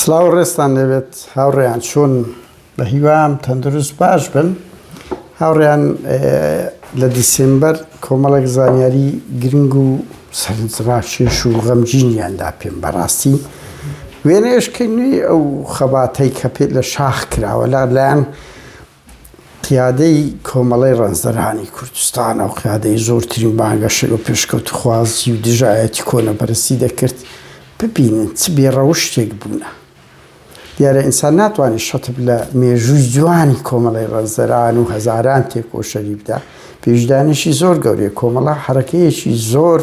سلااو ڕێستان لەبێت هاوڕێیان چۆن بە هیوام تەندروست باش بن. هاوڕێیان لە دیسێمبەر کۆمەڵێک زانیاری گرنگ و سەرنجڕاکێش و غەمگینیاندا پێم بەڕاستی وێنەیەشکەی نوێی ئەو خەباتەی کە پێ لە شاخ کراوە لەلایەن قیادەی کۆمەڵەی ڕەنزەرانی کوردستان ئەو قیادەی زۆرترین بانگەشەی و پێشکەوتخوازی و دژایەتی کۆنەبەرزی دەکرد. ببینن چ بێڕەوشتێک بوونە. دیارە ئینسان ناتوانێت شەتب لە مێژووی جوانی کۆمەڵی ڕەنزەران و هەزاران تێکۆشەری بدا. پێشدانیشی زۆر گەورەیە، کۆمەڵە حرەکەیەکی زۆر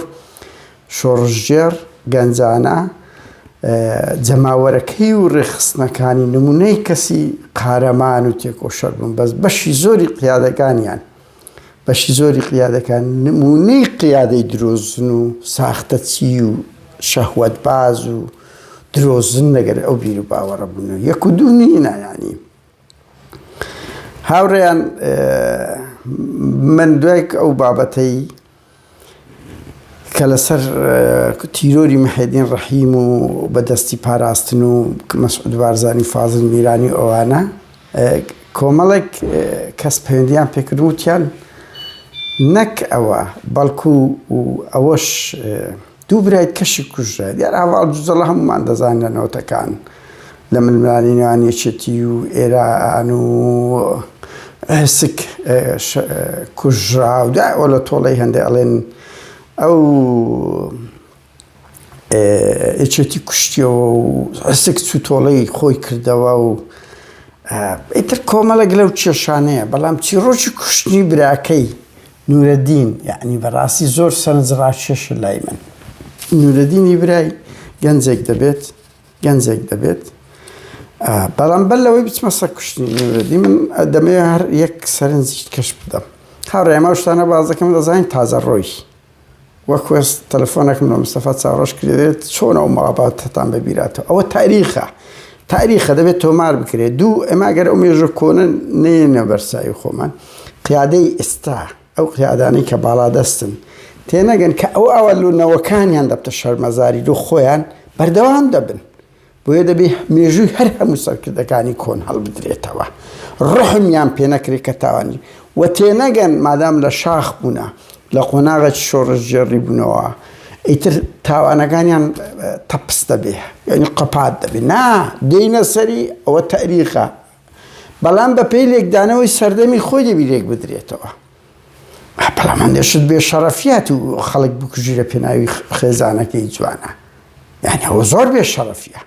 شۆڕژێر گەنجانە، جەماوەرەکەی و ڕێخستنەکانی نمونەی کەسی قارەمان و تێکۆشەر بوون. بەس بەشی زۆری قیادەکان نمونەی قیادەی درۆزن و ساختەچی و شەهوەتباز و درۆزن لەگەر ئەو بیر و باوەڕە بوون. یەک و دوو نینە. ینی هاوڕێیان من دوای ئەو بابەتەی کە لەسەر تیرۆری مەحێدین ڕەحیم و بەدەستی پاراستن و مەسعود بارزانی فازڵ میرانی ئەوانە کۆمەڵێک کەس پەیوەندیان پێکرد وتیان نەک ئەوە بەڵکو و ئەوەش دوو برایت کەشی کوژرا. دیارە هەواڵ جوزەڵە هەمومان دەزانن لە نەوتەکان لە ململانی نێوانیەکێتی و ئێران و سک کوژرا و ئەوە لە تۆڵەی هەندێک ئەڵێن ئەو ئێچێتی کوشتیەوە و سک چوو تۆڵەی خۆی کردەوە و ئیتر کۆمەڵێک لەو کێشانەیە. بەڵام چیرۆکی کوشتنی براکەی نورەدین یعنی بەڕاستی زۆر سەرنجڕاکێشە لای من. نورەدینی برای گەنجێک دەبێت بەڵام بەر لەوەی بچمە سەر کوشتنی نورەدین من دەمەوێت هەر یەک سەرنجی کەش بدەم. هاوڕێ ئەمە شتانە باز دەکەم دەزانین تازە ڕۆی وەک وەست تەلەفۆنێکم لە مستەفا چاوەڕەش کردێت چۆن ئەو مەڵابات هەتان بەبیراتەوە. ئەوە تاریخە دەبێت تۆمار بکرێت. دوو ئێمە ئەگەر ئەو مێژە کۆنە نێنە بەرسایی خۆمان قیادەی ئێستا ئەو قیادانەی کە باڵا دەستن تێنەگەن کە ئەو ئەوەلوونەوەکانیان دەبتە شەرمەزاری و خۆیان بەردەوام دەبن. بۆیە دەبێ مێژووی هەر هەموو سەرکردەکانی کۆن هەڵبدرێتەوە، ڕحمیان پێ نەکرێت کە تاوانی و تێنەگەن مادام لە شاخ بوونە لە قۆناغەت شۆڕژێڕی بوونەوە ئیتر تاوانەکانیان تەپس دەبێ یعنی قەپات دەبێ. نا دێینە سەری ئەوە تاریخە، بەڵام بە پێی لێکدانەوەی سەردەمی خۆی دەبی لێک بدرێتەوە. بەڵام هەندێشت بێ شەرەفیات و خەڵک بکوژیرە پێناوی خێزانەکەی جوانە. یعنی ئەوە زۆر بێ شەرەفیە،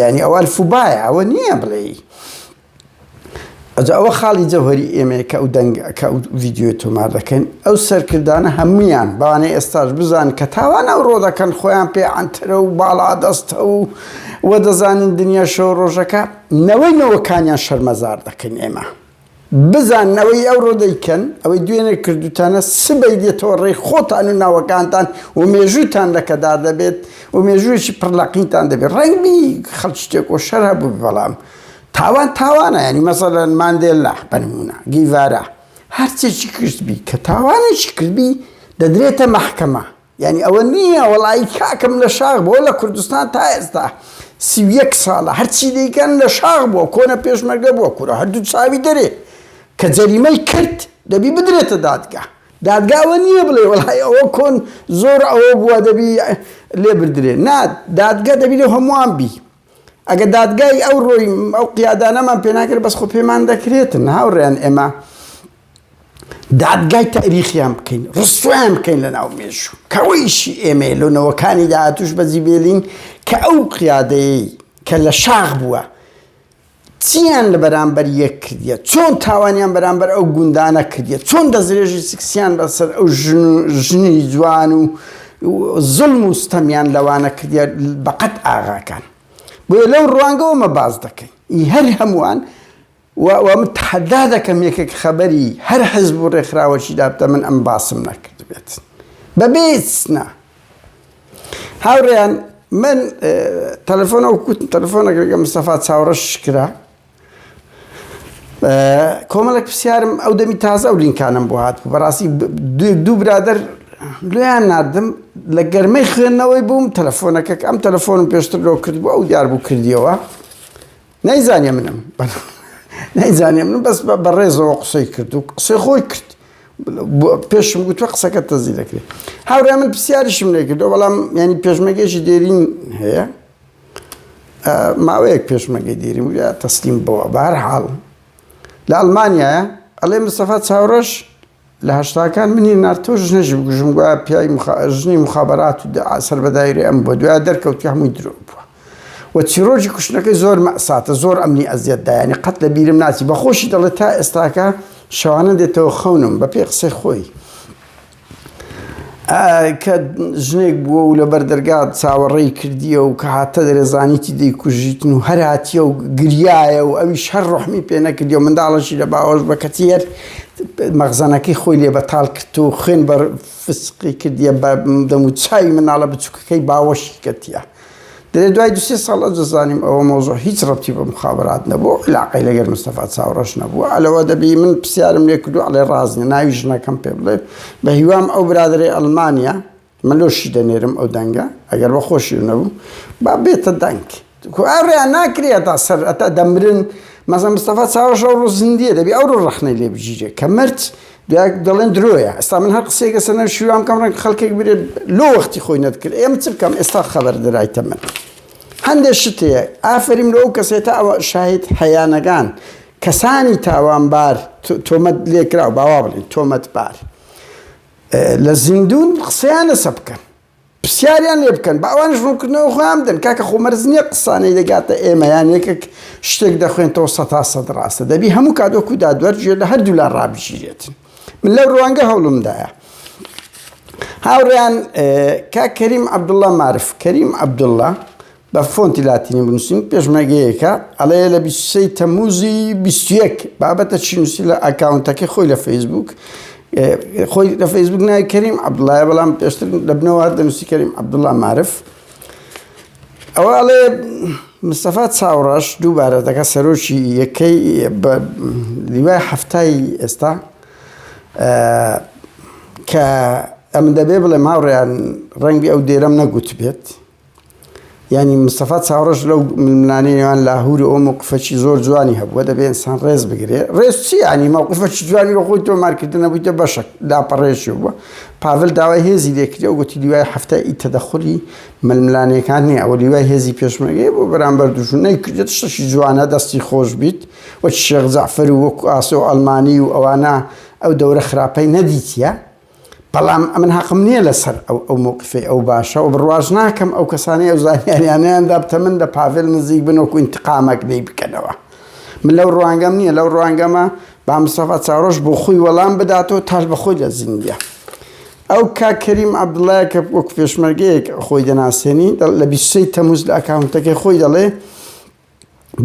ینی ئەوە ئەلفوبایە، ئەوە نییە بڵێ. ئەوە خاڵی جەوهەری ئێمەیە کە ئەو کە ئەو ڤیدیۆی تۆمار دەکەین. ئەو سەرکردانە هەمویان بەوانەی ئێستاش بزان کە تاوان ئەو ڕۆ دەکەن خۆیان پێ ئەنترە و باڵا دەستە و وە دەزانین دنیا شەو ڕۆژەکە نەوەی نەوەکانیان شەرمەزار دەکەین. ئێمە بزانەوەی ئەو ڕۆ دەیکەن ئەوەی دوێنێ کردوتانە سبەی دێتەوە ڕێی خۆتان و ناوەکانتان و مێژووتان لەکەدار دەبێت و مێژوویەکی پڕلەقینتان دەبێت. ڕەنگی خەڵک شتێک و شەر هەبوو بەڵام تاوانە. ینی مەسەڵەن ماندێلا بەنمونە گیڤارە هەرچێکی کردبی کە تاوانێکی کردبی دەدرێتە مەحکەمە. ینی ئەوە نییە وەڵی کاکەم لە شاخ بۆ لە کوردستان تا ئێستا 31 ساڵە هەرچی دەیکەن لە شاخ بووە کۆنە پێشمەرگە بووە کوورە هەردوو چاوی دەرێ کە جەریمەی کرد دەبی بدرێتە دادگاوە نییە بڵێ وەڵی ئەوە کۆن زۆر ئەوە بووە دەبی لێ بردرێ. نا دادگا دەبی لە هەمووان بی. ئەگە دادگای ئەو ڕۆی ئەو قیادانەمان پێ ناکرد بەس خۆ پێمان دەکرێتن. هاوڕێیان ئێمە دادگای تاریخیان بکەین، ڕستویان بکەین لە ناو مێژوو کەوەیشی ئێمە لەنەوەکانی داهاتوش بەجی بێلین کە ئەو قیادەیەی کە لە شاخ بووە چیان لە بەرامبەر یەک کردیە، چۆن تاوانیان بەرامبەر ئەو گوندانە کردیە، چۆن دەزرێژی سکسیان بەسەر ئەو ژنی جوان و زڵم و ستەمیان لەوانە کردیە بەقەت ئاغاکان. بۆیە لەو ڕوانگەوەمە باز دەکەین هەر هەمووان و من تحەدا دەکەم یەکێک خەبەری هەر حزب و ڕێکخراوەکی دابتە من ئەم باسم نەکرد بێت بەبێ چنە. هاوڕێیان من تەلەفۆنێک لەگەڵ مستەفا چاوەڕەش کرا کۆمەڵێک پرسیارم ئەو دەمی تازە ئەو لینکانم بۆ هاتبوو. بەڕاستی دوو برادەر لێیان نردم لە گەرمەی خوێندنەوەی بووم تەلەفۆنەکە ئەم تەلەفۆنم پێشتر لۆ کردبوو ئەو دیار بوو کردیەوە نەیزانێ منم نەیزانێ منم بەس بەڕێزەوە قسەی کرد و قسەی خۆی کرد پێشم گوتوە قسەکە تەزی دەکرێت هاوڕێ من پرسیاریشم لێ کردەوە بەڵام ینی پێشمەگەیشی دێرین هەیە ماوەیەک پێشمەگەی دێریم یا تەسلیم بەوە بەهەرحاڵ لە ئەڵمانیایە ئەڵێ مستەفا چاوڕەش لە هەشتاکان منی نارتۆ ژنەژی بگوژم گویا پیاوی ژنی مخابەرات و سەربەدایری ئەم بۆ دوای دەرکەوتی هەمووی درۆ بووە و چیرۆژی کوشتنەکەی زۆر مەساتە زۆر ئەمنی ئەزیەتدا ینی قەت لە بیرم ناچی بەخۆشی دەڵێت تا ئێستاکە شەوانە دێتەوە خەونم بە پێی قسەی خۆی کە ژنێک بووە و لە بەردەرگات چاوەڕێی کردیە و کە هاتە دەرێزانیتی دەیکوژیتن و هەر هاتیە و گریایە و ئەویش هەر ڕۆحمی پێ نەکردی و منداڵەشی لە باوەش بە کەتیەر مەغزانەکەی خۆی لێ بەتاڵ کرد و خوێن بە فسقی کردیە بە دەم و چاوی مناڵە بچووکەکەی باوەشی کەتیە دەرێ دوای دوسێ ساڵ ئەجەزانیم ئەوە مۆزۆ هیچ ڕەبتی بە مخابرات نەبوو علاقەی لەگەر مستەفا چاوڕەش نەبووە ئەلەوە دەبی من پرسیارم لێ کردو ئەڵێ ڕازنیە ناوی ژنەکەم پێ بڵێ بە هیوام ئەو برادەرەی ئەڵمانیا مەلۆشی دەنێرم ئەو دەنگە ئەگەر بە خۆشی نەبوو با بێتە دەنگ ئەڕێیان ناکرێت تا سەر ئەتا دەمرن مەسە مستەفا چاوەڕەش ئەو ڕۆ زیندیە دەبی ئەو ڕۆ ڕەخنەی لێ بژیرێ کە مرد دوای دەڵێن درۆیە ئێستا من هەر قسەیەکە سەنەر شیوام کەم ڕەنگ خەڵکێک برێت لۆ وەختی خۆی نەتکرد ئێمە چ بکەم ئێستا خەبەر دەرایتە من هەندێک شتەیە ئافرین لە ئەو کەسێتە ئەوە شاهید حەیانەکان کەسانی تاوانبار تۆمەت لێکراو باوا بڵێن تۆمەتبار لە زیندون قسەیان لەسە بکەن پرسیاریان لێ بکەن بە ئەوانش ڕوونکردنەوە خۆیان بدەن کاکە خۆ مەرج نییە قسانەی دەگاتە ئێمە یان یەکێک شتێک دەخوێنتەوە سەد تا سەد ڕاستە دەبی هەموو کاتۆکو دادوەرجێ لە هەردوو لار ڕابژیرێتن من لەو ڕوانگە هەوڵمدایە هاوڕێیان کاک کەریم عەبدوڵڵا مارف کەریم عەبدوڵڵا بە فۆنتی لاتینی بنووسین پێشمەرگەیەکە ئەڵەیە لە 23 تەمموزی 21 بابەتە چی نووسی لە ئەکاونتەکەی خۆی لە فەیسبوک خۆی لە فەیسبوک ناوی کەریم عەبدوڵڵایە بەڵام پێشتر لە بنەوە دەنووسی کەریم عەبدوڵڵا مارف ئەوە ئەڵێ مستەفا چاوڕەش دووبارە دەکات سەرۆکی یەکەی بە لیوای هەفتای ئێستا کە ئەم دەبێ بڵێم هاوڕێیان ڕەنگی ئەو دێرەم نەگوت بێت ینی مستەفا چاوڕەش لەو ململانەیەوان لاهووری ئەو موقفەکی زۆر جوانی هەبووە دەبێ ئینسان ڕێز بگرێ ڕێز چی ینی موقفەکی جوانی لە خۆی تۆمارکردنە بوویتە بەشێک لاپەڕێژی بووە پاڤل داوای هێزی لێکردی و گوتی لیوای هەفتای تەدەخولی ململانەکان نییە ئەوە لیوای هێزی پێشمەرگەی بۆ بەرامبەر دوژمنەی کردێت شتێکی جوانە دەستی خۆش بیت وەک شێخ جەعفەر و وەکو ئاسۆ ئەڵمانی و ئەوانە ئەو دەورە خراپەی نەدیتیە بەڵام من حەقم نییە لەسەر ئەو موقفی ئەو باشە و بڕواژ ناکەم ئەو کەسانی ئەو زانیاریانیاندا بتە من لە پاڤێل نزیک بنەوەکو ئینتقامێک دەی بکەنەوە من لەو ڕوانگەم نییە لەو ڕوانگەمە با مستەفا چاوڕەش بۆ خۆی وەڵام بداتەوە تاش بە خۆی لە زیندیە ئەو کاک کەریم عەبدوڵڵایە کە وەکو پێشمەرگەیەک خۆی دەناسێنی لە 23 تەمموز لە ئەکاونتەکەی خۆی دەڵێ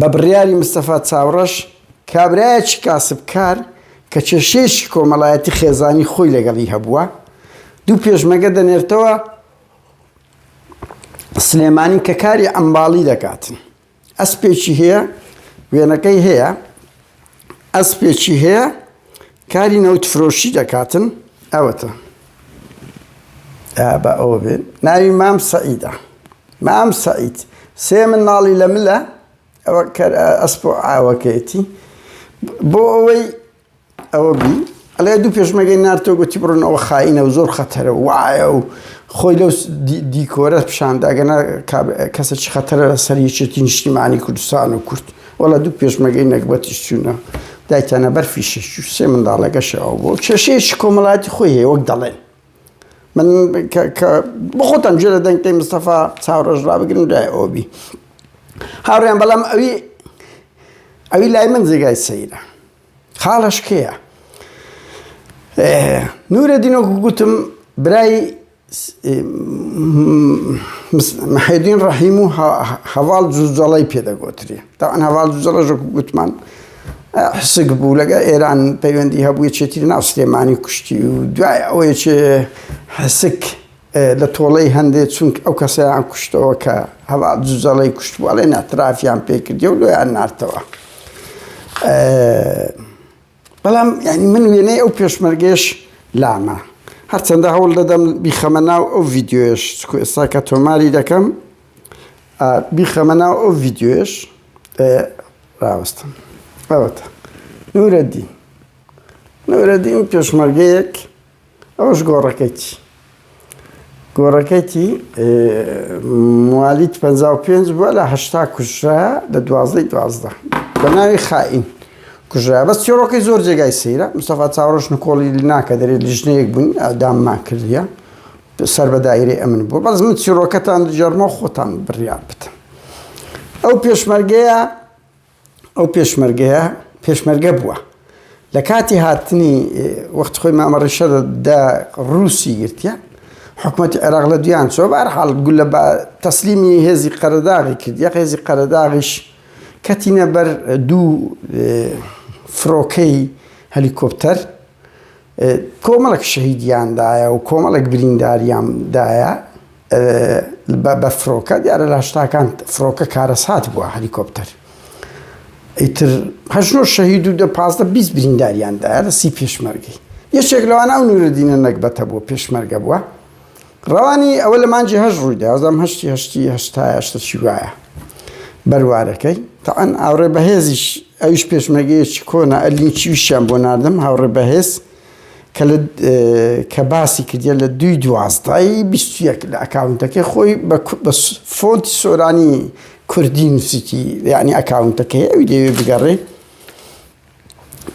بە بڕیاری مستەفا چاوڕەش کابرایەکی کاسبکار کە کێشەیەکی کۆمەڵایەتی خێزانی خۆی لەگەڵی هەبووە دوو پێشمەگە دەنێرتەوە سلێمانی کە کاری ئەمباڵی دەکاتن ئەسپێکی هەیە وێنەکەی هەیە ئەسپێکی هەیە کاری نەوتفرۆشی دەکاتن ئەوەتە بە ئەوە بێن ناوی مام سەعیدە مام سەعید سێ مناڵی لە ملە ئەوە ئەسپ و ئاوەکەیەتی بۆ ئەوەی ئەوە بی ئەڵێ دوو پێشمەگەی نارتۆ گوتی بڕۆن ئەوە خائینە و زۆر خەتەرە وایە و خۆی لەو دیکۆرە پیشانداگەنە کەسێکی خەتەرە لە سەر یەکێتی نیشتیمانی کوردستان و کورد وەڵا دوو پێشمەگەی نەکبەتیش چوونە دایتانە بەرفی شەش و سێ منداڵەکەشەوە بۆ کێشەیەکی کۆمەڵایەتی خۆی هەیە وەک دەڵێن من بۆ خۆتان گوێ لە دەنگتەی مستەفا چاوڕەش ڕابگرن دوای ئەوە بی هاوڕێیان بەڵام ئەوی لای من جێگای سەیرە خاڵەش کێیە نورەدینۆکو گوتم برای محەیدین ڕەحیم و هەواڵ جوجەڵەی پێدەگۆترێ تاوان هەواڵ جوجەڵەش گوتمان حسک بوو لەگە ئێران پەیوەندی هەبوو یەکێتی ناو سلێمانی کوشتی و دوای ئەوەیە حسک لە تۆڵەی هەندێک چونکە ئەو کەسەیان کوشتەوە کە هەواڵ جوجەڵەی کوشت بووە لێ ناترافیان پێکردی و لۆیان نارتەوە بەڵام ینی من وێنەی ئەو پێشمەرگەش لامە هەرچەندە هەوڵ دەدەم بیخەمە ناو ئەو ڤیدیۆیەش ئێستا کە تۆماری دەکەم بیخەمە ناو ئەو ڤیدیۆیەش ڕاوەستم ئەوەتە نورەدین پێشمەرگەیەک ئەوەش گۆڕەکەیتی موالیت 55 بووە لە 80 کوژرا لە 12 بە ناوی خائین کوژرا بەس چیرۆکەی زۆر جێگای سەیرە مستەفا چاوەڕۆژ نکۆڵی ناکە دەرێت لیژنەیەک بوون داممان کردیە سەر بە دایرەی ئەمن بوو بەس من چیرۆکەتان دەجێڕمەوە خۆتان بڕیار بدەن ئەو پێشمەرگە بووە لە کاتی هاتنی وەخت خۆی مامە ڕیشەدا ڕووسی گرتیە حکوومەتی عێراق لە دویان چۆ بەهەرحاڵ گولە بە تەسلیمی هێزی قەرەداغی کردیە هێزی قەرەداغیش کەتینە بەر دوو فرۆکەی هەلیکۆپتەر کۆمەڵک شەهیدیاندایە و کۆمەڵک برینداریاندایە بە فرۆکە دیارە لە هەشتاکان فرۆکە کارەسات بووە هەلیکۆپتەر ئیتر 8 شەهید و 15 برینداریاندایە لە 30 پێشمەرگەی یەکێک لەوانە ئەو نورەدینە نەکبەتە بووە پێشمەرگە بووە ڕەوانی ئەوە لە مانجی هەژ ڕوویدا ئەوزەم هەشتی وایە بەروارەکەی تاعەن هاوڕێ بەهێزیش ئەویش پێشمەرگەیەکی کۆنا ئەلینچیویشیان بۆ ناردم هاوڕێ بەهێز کە باسی کردیە لە 2012 لە ئەکاونتەکەی خۆی بە فۆنتی سۆرانی کوردی نووسیتی یعنی ئەکاونتەکەی ئەوی دەوێ بگەڕێ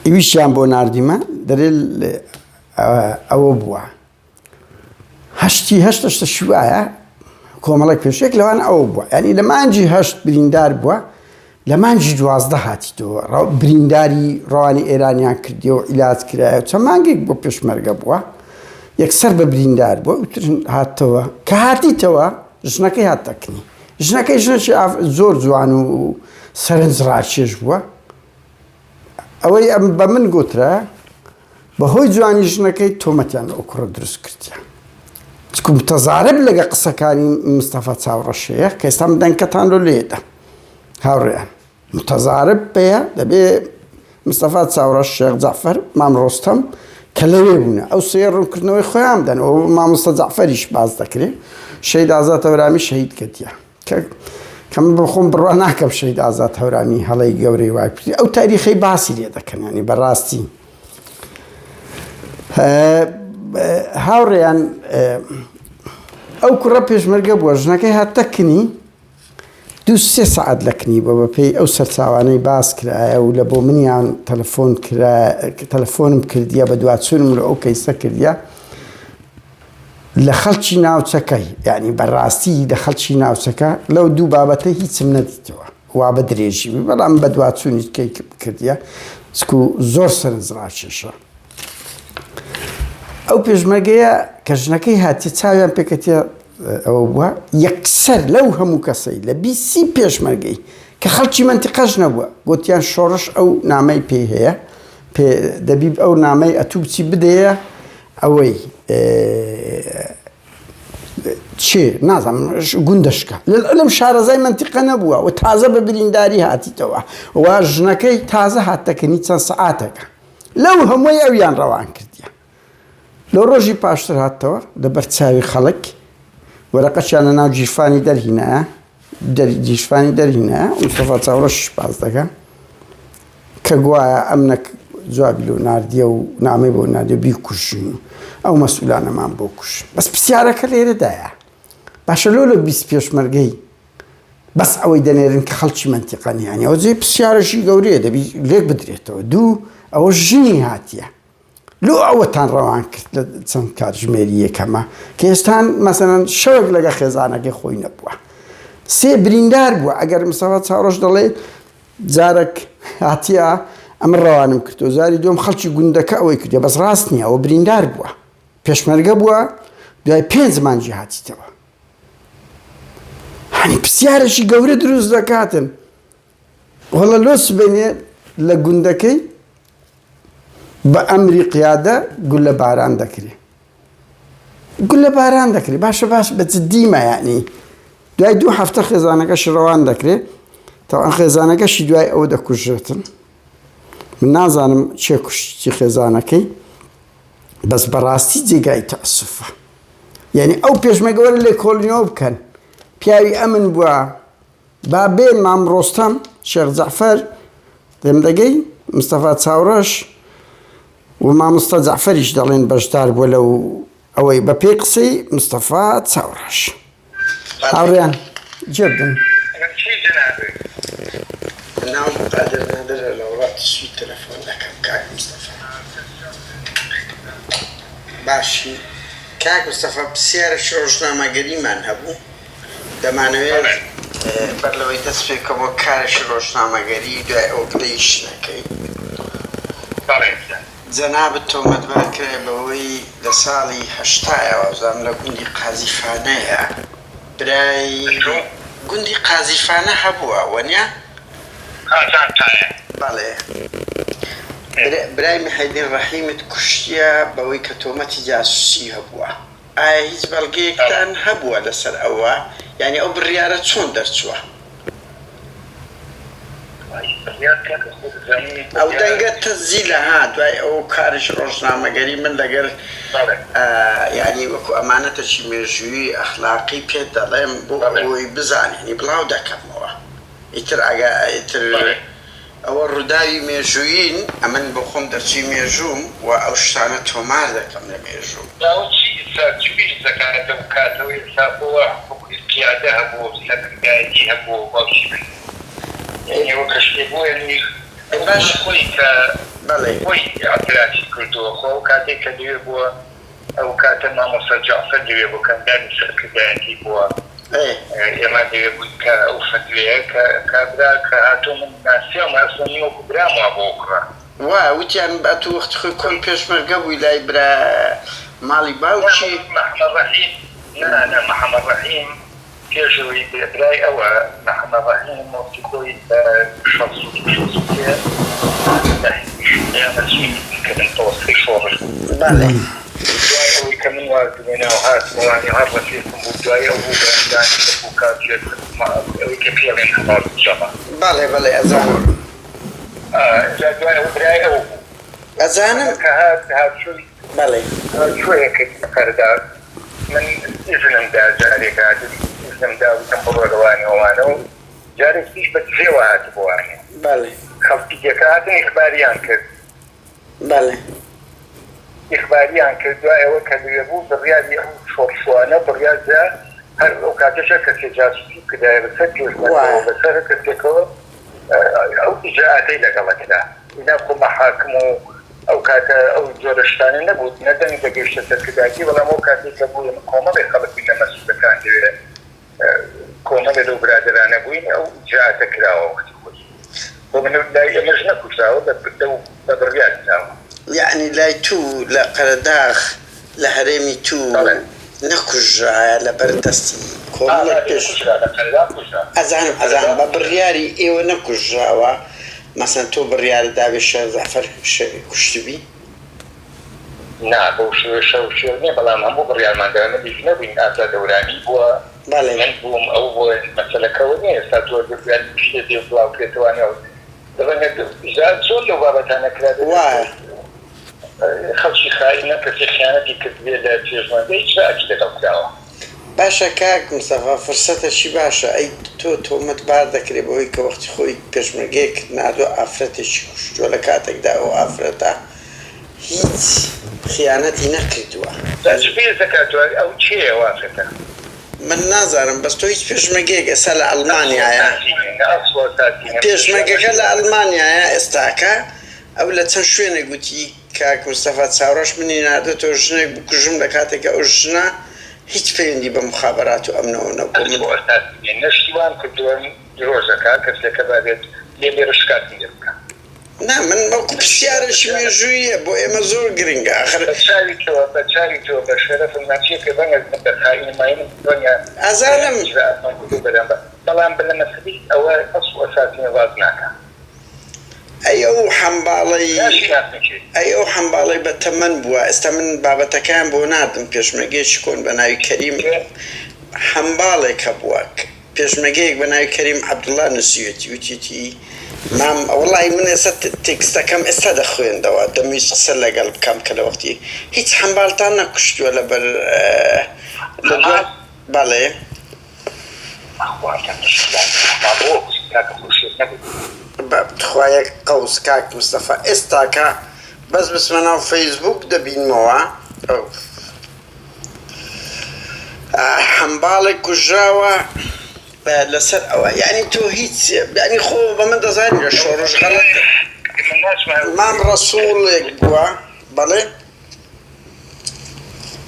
ئەویشیان بۆ ناردیمە دەرێت ئەوە بووە هەشتە شوایە کۆمەڵک پێشێک لەوان ئەوە بووە ینی لە مانجی هەشت بریندار بووە لە مانجی 12 هاتیتەوە برینداری ڕەوانی ئێرانیان کردیەوە ئیلاج کرایە چەند مانگێک بۆ پێشمەرگە بووە یەکسەر بە بریندار بووە وترن هاتەوە کە هاتیتەوە ژنەکەی هاتەکنی ژنەکەی ژنێکی زۆر جوان و سەرنجڕاکێش بووە ئەوەی ئەم بە من گوترە بەهۆی جوانی ژنەکەی تۆمەتیان ئەو کوڕە دروست کردیە چکو متەزارب لەگە قسەکانی مستەفا چاوڕەشەیە کە ئێستا دەنگەتان لێدە هاوڕێیان متەزارب پێە دەبێ مستەفا چاوڕەش شێخ جەعفەر مام ڕۆستەم کە لەوێ بوونە ئەو سێ ڕوونکردنەوەی خۆیان بدەن ئەو مامۆستا جەعفەریش باز دەکرێت شەید ئازاد هەورامی شەهید کردیە کە من بخۆم بڕوا ناکەم شەید ئازاد هەورامی هەڵەی گەورەی وای کردی ئەو تاریخەی باسی لێ دەکەن ینی بەڕاستی هاوڕێیان ئەو کوڕە پێشمەرگە بووە ژنەکەی هاتەکنی 2-3 سەعات لەکنی بە بەپێی ئەو سەرچاوانەی باس کرایە و لە بۆ منیان تەلەفۆنم کردیە بە دواتچوونم لە ئەو کەیسە کردیە لە خەڵکی ناوچەکەی یعنی بەڕاستی لە خەڵکی ناوچەکە لەو دوو بابەتە هیچم نەدیتەوە وا بە درێژی بەڵام بە دواتچوونی کردیە چکو زۆر سەرنجڕاکێشە ئەو پێشمەرگەیە کە ژنەکەی هاتی چاویان پێکەتیە ئەوە بووە یەکسەر لەو هەموو کەسەی لە 20 پێشمەرگەی کە خەڵکی منتیقەش نەبووە گوتیان شۆڕش ئەو نامەی پێ هەیە دەبی ئەو نامەی ئەتوو بچی بدەیە ئەوەی چێ نازانم گوندەشکە لەم شارەزای منتیقە نەبووە و تازە بە برینداری هاتیتەوە و ژنەکەی تازە هاتەکەنی چەند سەعاتەکە لەو هەمووی ئەویان ڕەوان کردیە لە ڕۆژی پاشتر هاتەوە لەبەر چاوی خەڵک وەرەقەشیان لە ناو جیرفانی دەرهینایە مستەفا چاوڕەشیش باز دەکە کە گوایە ئەمنەک جوابی لۆ ناردیە و نامەی بۆ ناردیە بیکوژن ئەو مەسئولانەمان بۆ کوژن بەس پرسیارەکە لێرەدایە باشە لۆ لە 20 پێشمەرگەی بەس ئەوەی دەنێرن کە خەڵکی منتیقەنیانی ئەوە جێ پرسیارەشی گەورەیە دەبی لێک بدرێتەوە دوو ئەوە ژنی هاتیە لۆ ئەوەتان ڕەوان کرد لە چەند کاتژمێری یەکەمە کە ئێستان مەسەڵەن شەوێک لەگە خێزانەکەی خۆی نەبووە 3 بریندار بووە ئەگەر مستەفا چاوڕەش دەڵێ جارێک هاتیە ئەمە ڕەوانم کردەوە زاری دوم خەڵکی گوندەکە ئەوەی کردێ بەس ڕاست نییە ئەوە بریندار بووە پێشمەرگە بووە دوای 5 مانجی هاتیتەوە هەنی پرسیارێکی گەورە دروست دەکاتن وەڵە لۆس بێنێ لە گوندەکەی بە ئەمری قیادە گول لە باران دەکرێ باشە باش بە جدیمە یعنی دوای 2 هەفتە خێزانەکەش ڕەوان دەکرێت تاوان خێزانەکەشی دوای ئەوە دەکوژێتن من نازانم چێ کوشتی خێزانەکەی بەس بەڕاستی جێگای تەئەسوفە یعنی ئەو پێشمەرگەوەرە لێ کۆڵینەوە بکەن پیاوی ئەمن بووە با بێن مام ڕۆستەم شێخ جەعفەر دەم دەگەی مستەفا چاوڕەش و مامۆستا جەعفەریش دەڵێن بەشدار بووە لەو ئەوەی بە پێی قسەی مستەفا چاوڕەش هاوڕێیان جێبدن ناوم قادر نادرە لە وڵاتی سوید تەلەفۆن دەکەم کاک مستەفا باشی کاک مستەفا پرسیارە ڕۆژنامەگەریمان هەبوو دەمانەوێت بەر لەوەی دەست پێکەوە کارش ڕۆژنامەگەری دوای ئەو گلەیش نەکەی جەنابەت تۆمەتبار کرێ بەوەی لە ساڵی هەشتایەوە زانم لە گوندی قازیفانەیە برای گوندی قازیفانە هەبووە وەنیا؟ بەڵێ برای مەحەیدین ڕەحیمت کوشتیە بەوەی کە تۆمەتی جاسووسی هەبووە ئایا هیچ بەڵگەیەکتان هەبووە لەسەر ئەوە یعنی ئەو بڕیارە چۆن دەرچووە ئەو دەنگە تەزیلە ها دوای ئەو کارش ڕۆژنامەگەری من لەگەر یعنی وەکو ئەمانەتەکی مێژووی ئەخلاقی پێ دەڵێم بۆ ئەوەی بزانێنی بڵاو دەکەمەوە ئیتر ئەوە ڕووداوی مێژووین ئەمن بۆ خۆم دەرچی مێژووم و ئەو شتانە تۆمار دەکەم لە مێژوو زەکاتە بکاتەوەی ساپۆوە پیادە هەبوو سەرگایەتی هەبوو باشی من یعنی وەکە شتێک بوو یعنی باش خۆی کە خۆی ئاپراسی کردووە خۆ ئەو کاتێک کە دەوێ بووە ئەو کاتە مامۆستا جەعفەر دەوێ بۆ کەندانی سەرکردایەتی بووە ئێمە دەوێ بووین کە ئەو فتوێیە کە کابرا کە هاتۆ من ناسیەوە ئەسڵی وەکو برامەوە بۆ کوڕە وا وتیان ئەتو وەختی خۆی کۆن پێشمەرگە بووی لای برا ماڵی باوکی محەممەد ڕەحیم نه محەممەد ڕەحیم پێشەوەی برای ئەوە محەممەد ڕەحیم وەختی خۆی کردن تەوەسڵی شۆڕش ئەوەی کە من وازبێنەوە هاتوانی هەر ڕەفیقم بوو دوای ئەو بوو بەندانی بوو کاتێک ئەوەی کە پێڵێن هەماڵ جەمە بەڵێ بەڵێ ئەزانم دوای ئەو برای ئەو بوو ئەزانم کە هاتشوی بەڵێ شوەیەکە قەردار من ئیزنمدا جارێک ئیزنمدا وتم بڕۆ لەوانی ئەوانە و جارێک پیش بە جێوە هات بوانێ بەڵێ خەڵکی جێکە هاتن ئیخباریان کرد بەڵێ ئیخباریان کرد دوای ئەوە کە لێ بوو بڕیاری ئەو شۆڕشوانە بڕیاردا هەر ئەو کاتەشە کەسێ جاسوسی کردایە بەسەر پێشمەرگەوە بەسەر کەسێکەوە ئەو ئیجاعاتەی لەگەڵەکەدا ئینا خۆ مەحاکم و ئەو کاتە ئەو جۆرە شتانە نەبوو نەدەنگ دەگەیشتە سەرکردایەتی بەڵام ئەو کاتێک کە بوو کۆمەڵی خەڵکی لە مەسئولەکان دەوێت کۆمەڵێ لەو برادرانە بووین ئەو ئیجاعاتە کراوە وەختی خۆی بۆ من لای ئێمەش نەکوژاوە بە بڕیار کراوە یعنی لای تو لە قەرەداغ لە هەرێمی تو نەکوژایە لە بەردەستی کۆمەڵێک پێش ئەزانم بە بڕیاری ئێوە نەکوژراوە مەسەن تۆ بڕیارە داوێ شێخ جەعفەر کوشتبی نا بۆ شێو نییە بەڵام هەموو بڕیارماندەوە بیش نەبووین ئازا دەورانی بووە من بووم ئەو بۆ مەسەلەکەەوە نییە ئێستا تۆ شتێ بڵاو کرێتوانەوە دەڵێت چۆن لەو بابەتانە کرا وایە خەڵکی خاینە کەسی خیانەتی کردبێ لە پێشمەرگەی ئیجراعاتی لەگەڵ کراوە باشە کاک مستەفا فرسەتەشی باشە ئەی تۆ تۆمەتبار دەکرێت بەوەی کە وەختی خۆی پێشمەرگەیەک نادووە ئافرەتێکی کوشتووە لە کاتێکدا ئەو ئافرەتە هیچ خیانەتی نەکردووە ئەو چیە ئافرەتە من نازانم بەس تۆ هیچ پێشمەرگەیەک ئێستا لە ئەڵمانیایە پێشمەرگەکە لە ئەڵمانیایە ئێستاکە ئەو لە چەند شوێنێک گوتی کاک مستەفا چاوڕەش منی نادە تۆ ژنێک بکوژم لە کاتێکە ئەو ژنە هیچ پەیوەندی بە مخابرات و ئەمنەوە نەبوو نەشتیوان کردووە درۆژەکە کەسێکە بابێت لێبێرە شکاتی لێ بکە نا من وەکو پرسیارێکی مێژوویە بۆ ئێمە زۆر گرنگە ئاخر بەچاوی تۆ بە شەرەفم ناچێکە بەنگەز بە خاینمایم دنیا ئازانم بەڵام بلە مەسەبی ئەوە ئەسڵ ئەساسی واز ناکە ئەو حەمباڵەی بە تەمەن بووە ئێستا من بابەتەکان بۆ نادم پێشمەرگەیەکی کۆن بە ناوی کەریم حەمباڵێکە بووە پێشمەرگەیەک بە ناوی کەریم عەبدوڵڵا نووسیوەتی وتیتی مام والله من ئێستا تێکستەکەم ئێستا دەخوێندەوە دەمویست قسە لەگەڵ بکەم کە لە وەختی هیچ حەمباڵتان نەکوشتووە لەبەر بەڵێ بخوایە قەوس کاک مستەفا ئێستاکە بەس بسمە ناو فەیسبوک دەبینمەوە حەمباڵێک کوژراوە لەسەر ئەوە یعنی تۆ هیچ ینی خۆ بە من دەزانانی لە شۆڕش غەڵەت مام ڕەسوولێک بووە بەڵێ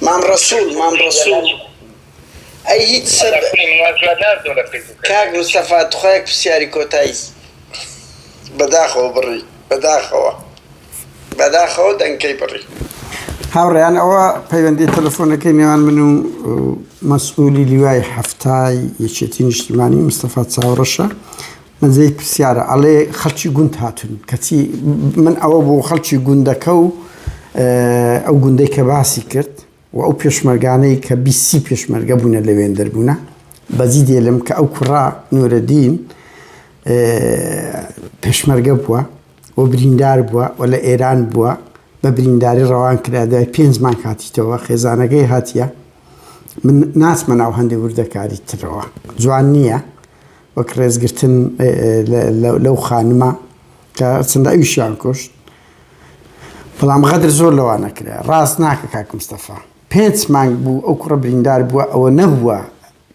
مام ڕەسوول ئەی هیچ کاک مستەفا تخوایەک پرسیاری کۆتایی بەداخەوە بڕی بەداخەوە دەنگەی بڕی هاوڕێیان ئەوە پەیوەندی تەلەفۆنەکەی نێوان من و مەسئولی لیوای هەفتای یەکێتی نیشتیمانی مستەفا چاوڕەشە منزەی پرسیارە ئەڵێ خەڵکی گوند هاتون کەچی من ئەوە بۆ خەڵکی گوندەکە و ئەو گوندەی کە باسی کرد و ئەو پێشمەرگانەی کە بیسی پێشمەرگە بوونە لەوێن دەربوونە بەزی دێلم کە ئەو کوڕا نورەدین پێشمەرگە بووە و بریندار بووە و لە ئێران بووە بە برینداری ڕەوان کرادای 5 مان کاتیتەوە خێزانەکەی هاتیە من ناچمە ناو هەندێک وردەکاری ترەوە جوان نییە وەک ڕێزگرتن لەو خانمە کە چەندە ئەویشیان کوشت بەڵام غەدر زۆر لەوانە کرا ڕاست ناکە کاک مستەفا 5 مانگ بوو ئەو کوڕە بریندار بووە ئەوە نەبووە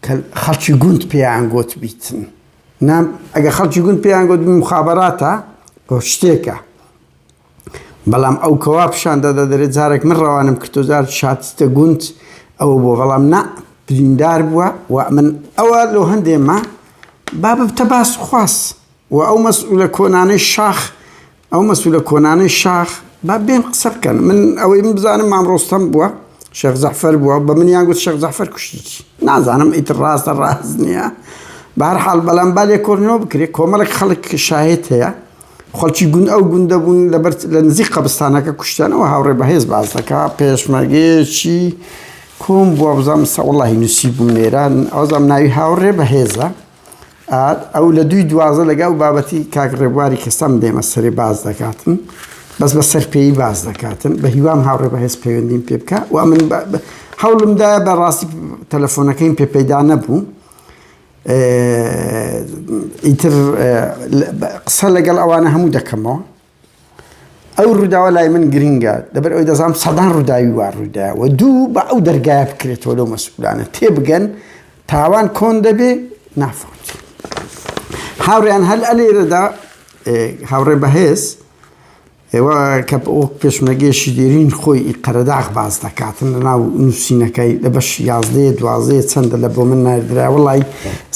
کە خەڵکی گوند پێیان گوت بیتن ئەگە خەڵکی گوند پێیان گوت مخابەراتە شتێکە بەڵام ئەو کەوا پیشاندەدا دەرێت جارێک من ڕەوانم کردو جار شاتستە گوند ئەوە بۆ بەڵام نا بریندار بووە و من ئەوە لەو هەندێمە با بتە باس خواست و ئەو مەسئولە کۆنانەی شاخ با بێن قسە بکەن من ئەوەی من بزانم مام ڕۆستەم بووە شێخ زەعفەر بووە بە منیان گوت شێخ زەعفەر کوشتیی نازانم ئیتر ڕاستە ڕاست نییە بەهەرحاڵ بەڵام با لێکۆڵینەوە بکرێت کۆمەڵێک خەڵک شاهێت هەیە خەڵکی گوند ئەو گوندە بوون لە نزیک قەبستانەکە کوشتیانەوە هاوڕێ بەهێز باز دەکا پێشمەرگەیەکی کۆم بووە بزانم وەڵاهی نووسی بووم نێران ئەوزانم ناوی هاوڕێ بەهێزە ئەو لە 2012 لەگەڵ بابەتی کاک ڕێبواری کەسەم دێمە سەرێ باز دەکاتن بەس بە سەرپێی باز دەکاتن بە هیوام هاوڕێ بەهێز پەیوەندیم پێ بکە و من هەوڵمدایە بەڕاستی تەلەفۆنەکەیم پێ پەیدا نەبوو ئیتر قسە لەگەڵ ئەوانە هەموو دەکەمەوە ئەو ڕووداوە لای من گرینگە لەبەر ئەوی دەزانم سەدان ڕووداوی وا ڕووداوە دوو بە ئەو دەرگایە بکرێتەوە لەو مەسئولانە تێبگەن تاوان کۆن دەبێ نافۆت هاوڕێیان هەل ئەلێرەدا هاوڕێ بەهێز ئێوە کە ئەو پێشمەرگەیەکی دێرین خۆی قەرەداغ باز دەکاتن لەناو نووسینەکەی لە بەش 11 چەندە لە بۆ من ناردرا وڵی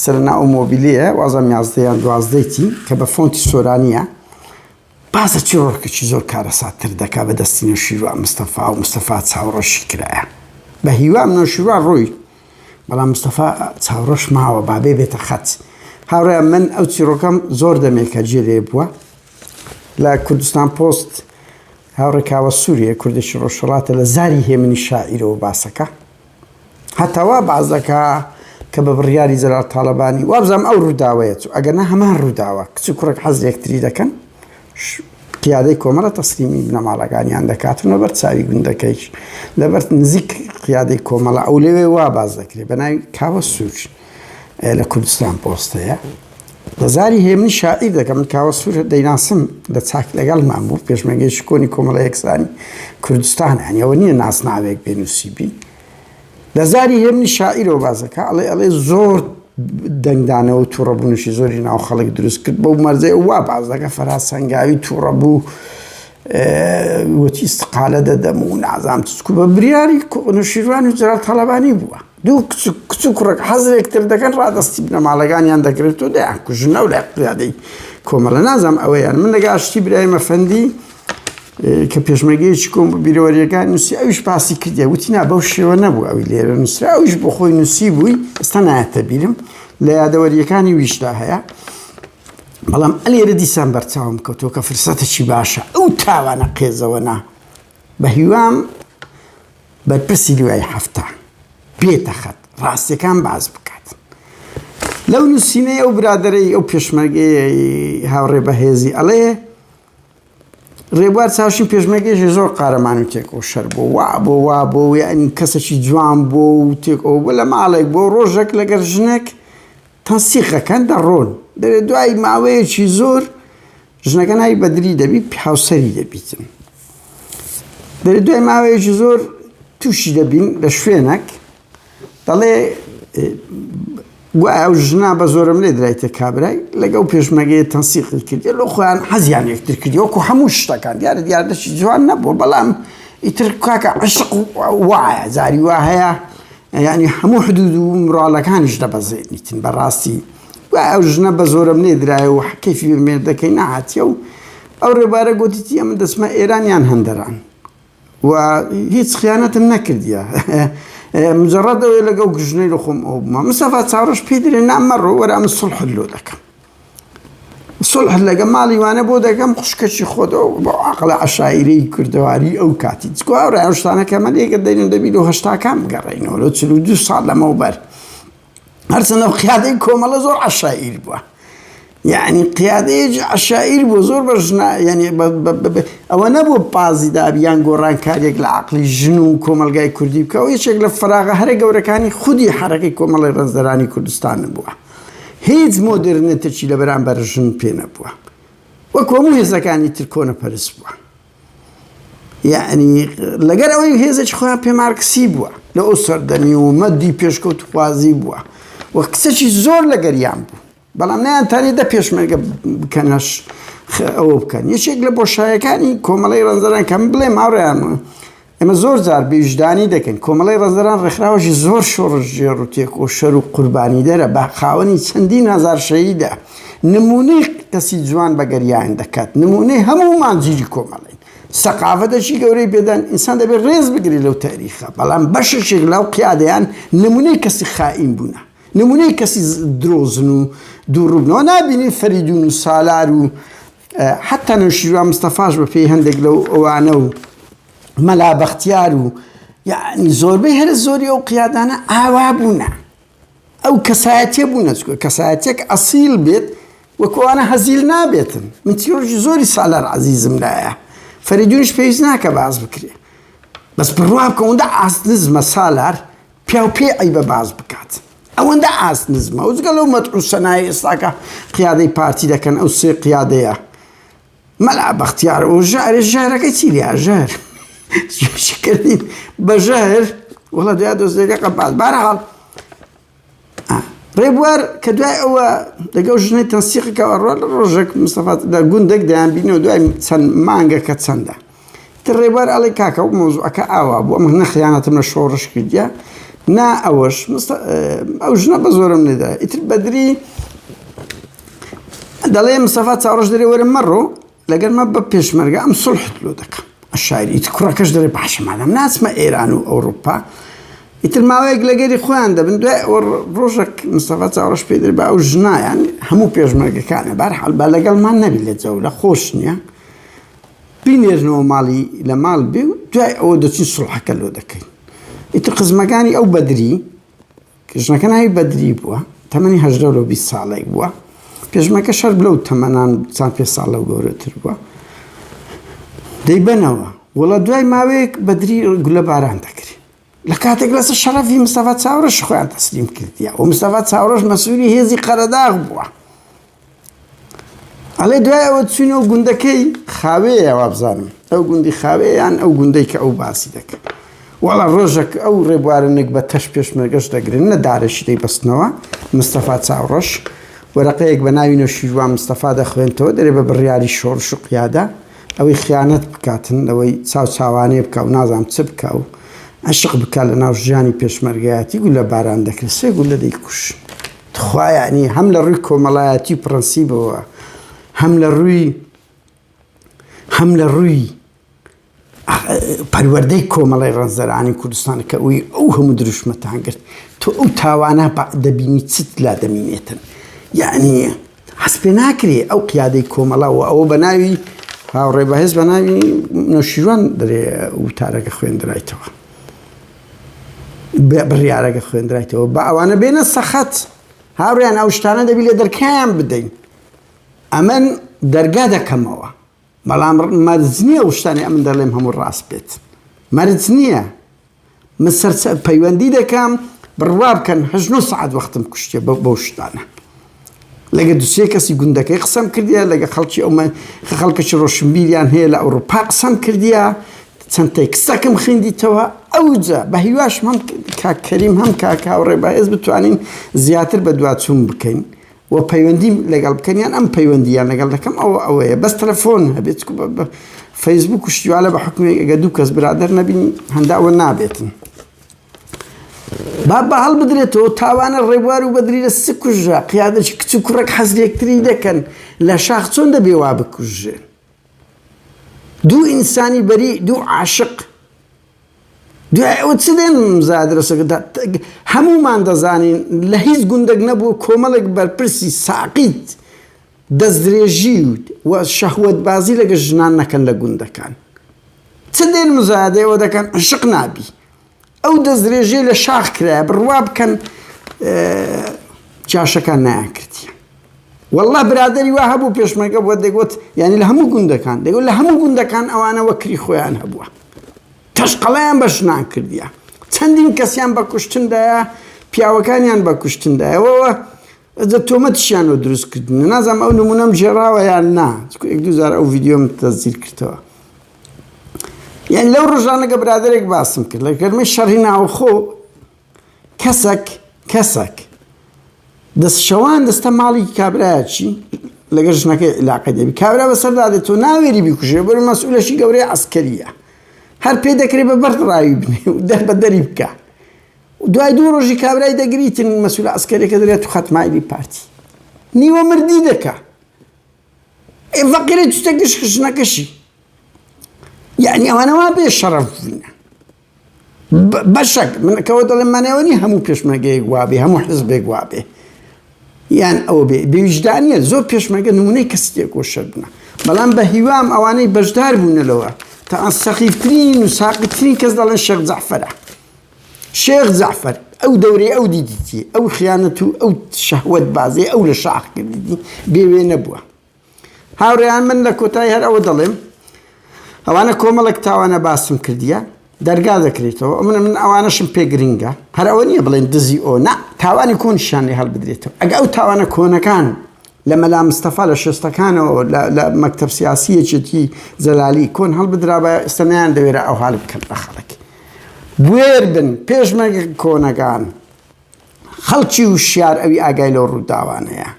سەرنا ئەو مۆبیلەیە وازەم 11 12 کە بە فۆنتی سۆرانیە بازە چیرۆکێکی زۆر کارەساتر دەکا بە دەستی نەوشیروان مستەفا و مستەفا چاوڕەشی کرایە بە هیوام نەوشیروان ڕووی بەڵام مستەفا چاوڕەش ماوە بابێ بێتە خەت هاوڕێ من ئەو چیرۆکەم زۆر دەمێکە جێرێ بووە لە کوردستان پۆست هاوڕێکاوە سووریە کوردێکی ڕۆژهەڵاتە لە زاری هێمنی شاعیرەوە باسەکە هەتاوا باز دەکا کە بە بڕیاری جەلال تاڵەبانی وابزانم ئەو ڕووداوەیە ئەگەرنا هەمان ڕووداوە کچ و کوڕێک حەز یەکتری دەکەن قیادەی کۆمەڵە تەسلیمی بنەماڵەکانیان دەکاتن لەبەر چاوی گوندەکەیش لەبەر نزیک قیادەی کۆمەڵە ئەو لەوێ وا باز دەکرێت بە ناوی کاوە سوور لە کوردستان پۆستەیە لە زاری هێمنی شاعیر دەکەم من کاوە سوور دەیناسم لە چاک لەگەڵمان بوو پێشمەرگەیەکی کۆنی کۆمەڵە یەکسانی کوردستان هەنیەوە نییە ناسناوێک بێنووسیبی لە زاری هێمنی شاعیرەوە بازەکە ئەڵێ زۆر دەنگدانەوە و تووڕەبوونشی زۆری ناو خەڵک دروست کرد بەو مەرزەی وا باز دەکە فەراسەنگاوی تووڕەبوو وەتی استقالە دەدەم و نازام چکو بە بریاری نوشیروان و جەلال تاڵەبانی بووە دوو کچ و کوڕێک حەزێکتر دەکەن ڕادەستی بنەماڵەکانیان دەگرێت و دەیان کوژنە و لای قیادەی کۆمەڵە نازام ئەوەیان من لەگەشتی برای مەفەندی کە پێشمەرگەیەکی کۆم بیرەوەریەکان نووسی ئەویش باسی کردیە وتی نا بەو شێوە نەبوو ئەوی لێرە نووسرا ئەویش بۆ خۆی نووسی بووی ئێستا نایەتە بیرم لە یادەوەریەکانی ویشدا هەیە بەڵام ئەلێرە دیسان بەرچاوم کەوتەوە کە فرسەتێکی باشە ئەو تاوانە قێزەوە نا بە هیوام بەرپرسی لیوای هەفتە بێتە خەت ڕاستیەکان باز بکات لەو نووسینەی ئەو برادەرەی ئەو پێشمەرگەی هاوڕێ بەهێزی ئەڵێ ڕێبوار چاوشین پێشمەرگەیەکی زۆر قارەمان و تێکەوە شەر بۆ وا بۆ یعنی کەسێکی جوان بۆ و تێکەوە بۆ لە ماڵێک بۆ ڕۆژێک لەگەر ژنێک تەنسیقەکەن دەڕۆن دەوێت دوای ماوەیەکی زۆر ژنەکە ناوی بەدری دەبی هاوسەری دەبیتن دەوێت دوای ماوەیەکی زۆر تووشی دەبین لە شوێنێک دەڵێ ئەو ژنا بە زۆرم لێ درایتە کابرای لەگەڵ پێشمەرگەیە تەنسیقی کردی لە خۆیان حەزیان یەکتر کردی وەکو هەموو شتەکان دیارەشی جوان نەبوو بەڵام ئیتر کاکە عشق وایە زاری وا هەیە یعنی هەموو حدود و مڕاڵەکانیش دەبەزێنیتن بەڕاستی ئەو ژنە بە زۆرم لێ درایە و کەیفی مێردەکەی نەهاتیە و ئەو ڕێبارە گوتیتی ئەمە دەسمە ئێرانیان هەندەران و هیچ خیانەتم نەکردیە مجرد ئەوێ لەگەڵ گژنەی لە خۆم ئەو بوومە مستەفا چاوەڕەش پێی درێ نامەڕۆ وەرە ئەمە سڵحت لۆ دەکەم سڵحت لەگە ماڵی وانە بۆ دەکەم خوشکەکی خۆدەوە بۆ عەقڵە عەشایرەی کوردەواری ئەو کاتی چکۆ ئەو ڕای ئەو شتانەکە ئەمە لێگە دەینە دەبی لە هەشتاکان بگەڕێینەوە لە 42 ساڵ لەمەوبەر هەرچەندە قیادەی کۆمەڵە زۆر عەشایر بووە یعنی قیادەیەکی عەشایر بوو زۆر بەژنا یعنی ئەوە نەبوو پازی دابیان گۆڕانکاریەک لە عەقڵی ژن و کۆمەلگای کوردی بکەوە یەکێک لە فراغە هەرە گەورەکانی خودی حەرەکەی کۆمەڵی ڕێزدەرانی کوردستان بووە هیچ مۆدرنێتێکی لە بەرامبەر ژن پێ نەبووە وەکو هەموو هێزەکانی تر کۆنەپەرست بووە یعنی لەگەر ئەوەی هێزێکی خۆیان پێ مارکسی بووە لە ئەو سەردەمی و مەدی پێشکەوتوخوازی بووە وە کچێکی زۆر لەگەریان بوو بەڵام نەیانتانی دە پێشمەرگە بکەنەش ئەوە بکەن یەکێک لە بۆشایەکانی کۆمەڵی ڕەنزەران کەم بڵێ ماوڕێیان ئێمە زۆر جار بێژدانی دەکەن کۆمەڵی ڕەنزەران ڕێکخراوەشی زۆر شۆڕژێر و تێک و شەر و قوربانی دەرە بە خاوەنی چەندین هەزار شەهیدە نمونەی کەسی جوان بەگەریان دەکات نمونەی هەموو مانجیری کۆمەڵین سەقافەتەشی گەورەی بێدان ئینسان دەبێت ڕێز بگری لەو تاریخە بەڵام بەشێک لەو قیادەیان نمونەی کەسی خائین بوونە نمونەی کەسی درۆزن و دووڕوبنەوە نابینی فەریدون و سالار و حتا نەوشیروان مستەفاش بە پێی هەندێک لەو ئەوانە و مەلا بەختیار و یعنی زۆربەی هەرە زۆری ئەو قیادانە ئاوا بوونە ئەو کەسایەتیە بوونە کەسایەتێک ئەسیل بێت وەکوانە هەزیل نابێتن من تیۆژی زۆری سالار عەزیزم لایە فەریدونیش پێویست ناکە باز بکرێ بەس بڕوا بکە ئەوەندە ئاسنزمە سالار پیا و پێ ئەی بە باز بکات ئەوەندە ئاسنزمە وزگەڵ ئەو مەتعوسەنای ئێستاکە قیادەی پارتی دەکەن ئەو سێ قیادەیە مەلا بەختیار و ژارەکەی چی لیا ژەر کردین بە ژەر وەڵا دوای دۆزێکە قەپات بەرحاڵ ڕێبوار کە دوای ئەوە لەگەڵ ژنەی تەنسیقەکەوە ڕۆ لە ڕۆژێک مستەفا لە گوندێک دەیانبینەوە دوای چەند مانگەکە چەندە تر ڕێبوار ئەڵێ کاکە ئەو مۆزوعەکە ئاوا بوو ئەمە نەخیانەتم لە شۆڕش کردیە نا ئەوەش ئەو ژنە بە زۆرم لێدا ئیتر بەدری دەڵێ مستەفا چاوەڕەش دەرێ وەرە مەڕۆ لەگەرمە بە پێشمەرگە ئەم سڵحت لۆ دەکەم ئەشاری ئیتر کوڕەکەش دەرێ باشە مادام ناچمە ئێران و ئەوروپا ئیتر ماوەیەک لەگەری خۆیان دەبن دوای ئەوە ڕۆژێک مستەفا چاوەڕەش پێ دەرێ بە ئەو ژنایان هەموو پێشمەرگەکانە بەرحاڵ با لەگەڵمان نەبی لە جەولە خۆش نییە بینێرنەوە ماڵی لە ماڵ بێ و دوای ئەوە دەچین سڵحەکە لۆ دەکەین ئیتر قزمەکانی ئەو بەدری ژنەکە ناوی بەدری بووە تەمەنی 18 ساڵێک بووە پێشمەکە شەر بلەو تەمەنان چەند پێ ساڵە و گەورەتر بووە دەیبەنەوە وەڵا دوای ماوەیەک بەدری گولە باران دەکرێت لە کاتێک لەسە شەرەفی مستەفا چاوەڕەش خۆیان تەسلیم کردیە و مستەفا چاوەڕەش مەسئولی هێزی قەرەداغ بووە ئەڵێ دوای ئەوە چوینەوە گوندەکەی خاوەیە وابزانم ئەو گوندی خاوەیان ئەو گوندەی کە ئەو باسی دەکەن وەڵا ڕۆژێک ئەو ڕێبوارنێک بە تەش پێشمەرگەش دەگرن نە دارەشی دەیبەستنەوە مستەفا چاوەڕەش وەرەقەیەک بە ناوی نەوشیروان مستەفا دەخوێنتەوە دەرێ بە بڕیاری شۆڕش و قیادە ئەوەی خیانەت بکاتن ئەوەی چاوچاوانێ بکە و نازام چ بکە و عشق بکە لە ناو ژیانی پێشمەرگایەتی گولە باران دەکرێت سێ گولە دەیکوش تخوا یعنی هەم لە ڕووی کۆمەڵایەتی و پرەنسیبەوە هەم لە ڕووی پەروەردەی کۆمەڵی ڕەنزەرانی کوردستان کە ئەوی ئەو هەموو دروشمەتان کرد تۆ ئەو تاوانە دەبینی چت لا دەمینێتن یعنی هەست پێ ناکرێ ئەو قیادەی کۆمەڵەوە ئەوە بە ناوی هاوڕێ بەهێز بە ناوی نەوشیروان دەرێ وتارەکە خوێندرایتەوە بڕیارەکە خوێندرایتەوە بە ئەوانە بێنە سەخەت هاوڕێیان ئەو شتانە دەبی لە دەرکایان بدەین ئەمن دەرگا دەکەمەوە بەڵام مەرج نییە ئەو شتانی ئەمن دەڵێم هەموو ڕاست بێت مەرج نییە من پەیوەندی دەکەم بڕوا بکەن 8 سعات وەختم کوشتێ بەو شتانە لەگە دوسێ کەسی گوندەکەی قسەم کردیە لەگە خەڵکی ئەومە خەڵکەی ڕۆشنبیریان هەیە لە ئەوروپا قسەم کردیە چەند تێکستەکەم خوێندیتەوە ئەوجا بە هیواش هەم کاکەریم هەم کاکاوڕێ بەهێز بتوانین زیاتر بە دواتچوون بکەین و پەیوەندی لەگەڵ بکەنیان ئەم پەیوەندیان لەگەڵ دەکەم ئەوەیە بەس تەلەفۆن هەبێت فەیسبوک و شتیوالە بە حکومێک ئەگە دوو کەس برادەر نەبین هەنداوە نابێتن بە هەڵ بدرێتەوە تاوانە ڕێبوار و بەدری لە س کوژە قیادەی کچ و کوڕێک حەزلێکتری دەکەن لە شاخ چۆن دەبێ وا بکوژێن دوو ئینسانی بەری دوو عاشق دوای ئەوە چ دێن مزادرەسەکەدا هەمومان دەزانین لە هیچ گوندەک نەبوو کۆمەڵێک بەرپرسی ساقیت دەستدرێژی و شەهوەتبازی لەگە ژنان نەکەن لە گوندەکان چ دێن مزادەوە دەکەن عشق نابی ئەو دەستدرێژەی لە شاخ کرایە بڕوا بکەن چاشەکان نایان کردیە والله برادری وا هەبوو پێشمەرگە بۆ دەگوت یعنی لە هەموو گوندەکان دەگوت لە هەموو گوندەکان ئەوانە وەکری خۆیان هەبووە تەشقەڵەیان بە ژنان کردیە چەندین کەسیان بە کوشتندایە پیاوەکانیان بە کوشتندایەوە تۆمەتیشیانەوە دروستکردن نازانم ئەو نمونەم ژێراوە یان نا 2000 ئەو ڤیدیۆم تەزیر کردەوە یعنی لەو ڕۆژانەکە برادێک باسم کرد لە گەرمەی شەڕی ناوخۆ کەسێک دەستشەوان دەستە ماڵی کابرایەکی لەگەر ژنەکەی علاقەی دەبی کابرا بەسەردا دێتەوە ناوێری بیکوژێ بەرە مەسئولەشی گەورەی عەسکەریە هەر پێ دەکرێت بە بەرد ڕاوی بنێ و بە دەری بکە دوای 2 ڕۆژی کابرای دەگریتن مەسئول عەسکەریەکە دەرێت و خەتمایلی پارتی نیوە مردی دەکا فەقیرە توستەکەش ژنەکەشی یعنی ئەوانە وا بێ شەڕەف بوونە بەشەک من کەوە دەڵێم مانەوەنی هەموو پێشمەرگەیەک وابێ هەموو حزبێک وابێ یان ئەوە بێ بێویژدانیە زۆر پێشمەرگە نمونەی کەسێک وەشەر بوونە بەڵام بە هیوام ئەوانەی بەشدار بوونەوە تا سەخیفترین و ساقترین کەس دەڵێن شێخ جەعفەرە شێخ جەعفەر ئەو دەورەی ئەو دیدیتی ئەو خیانەت و ئەو شەهوەت بازی ئەو لە شاخ کردی بێوێ نەبووە هاوڕێیان من لە کۆتایی هەر ئەوە دەڵێم ئەوانە کۆمەڵێک تاوانە باسم کردیە دەرگا دەکرێتەوە من ئەوانەشم پێ گرنگە هەر ئەوە نییە بڵێن دزی ئۆ نا تاوانی کۆنشان لێ هەڵبدرێتەوە ئەگە ئەو تاوانە کۆنەکان لە مەلا مستەفا لە شێستەکانەوە لە مەکتەب سیاسیەکێتی زەلالی کۆن هەڵبدرا بە ئێستەمیان دەوێرە ئەو هەڵ بکەن بە خەڵک بوێر بن پێشمەرگە کۆنەکان خەڵکی وشیار ئەوی ئاگای لەو ڕووداوانەیە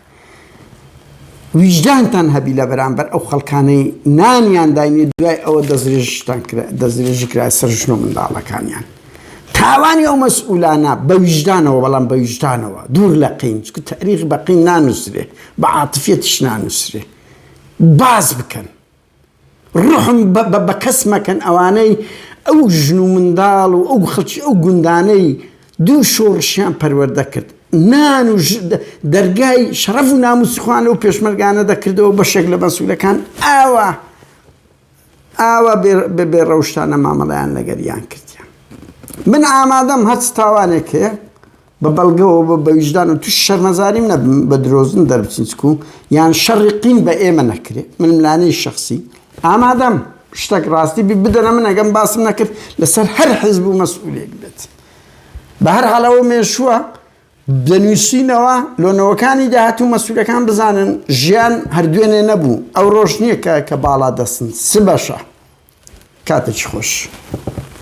ویجدانتان هەبی لە بەرامبەر ئەو خەڵکانەی نانیان داینی دوای ئەوە دەستدرێژی کرای سەر ژن و منداڵەکانیان تاوانی ئەو مەسئولانە بە ویجدانەوە بەڵام بە ویجدانەوە دوور لە قین چکە تاریخ بە قین نانووسرێ بە عاتفێتیش نانووسرێ باز بکەن ڕوحم بە کەس مەکەن ئەوانەی ئەو ژن و منداڵ و ئەو خەڵکی ئەو گوندانەی دوو شۆڕشیان پەروەردە کرد نان و دەرگای شەرەف و ناموسی خوانە و پێشمەرگانە دەکردەوە بەشێک لە مەسئولەکان ئاوا بێ ڕەوشتانە مامەڵەیان لەگەریان کردیان من ئامادەم هەچ تاوانێک هەیە بە بەڵگەوە بە ویجدان و توش شەرمەزاریم نە بە درۆزن دەربچین چکو یان شەڕی قین بە ئێمە نەکرێت من ملانەی شەخسی ئامادەم شتێک ڕاستی بدەنە من ئەگەم باسم نەکرد لەسەر هەر حزب و مەسئولێک بێت بە هەر حاڵەوە مێشووە دەنووسینەوە لۆنەوەکانی داهاتوو مەسئولەکان بزانن ژیان هەردوێنێ نەبوو ئەو ڕۆژ نییە کە باڵا دەستن سبەشە کاتێکی خۆش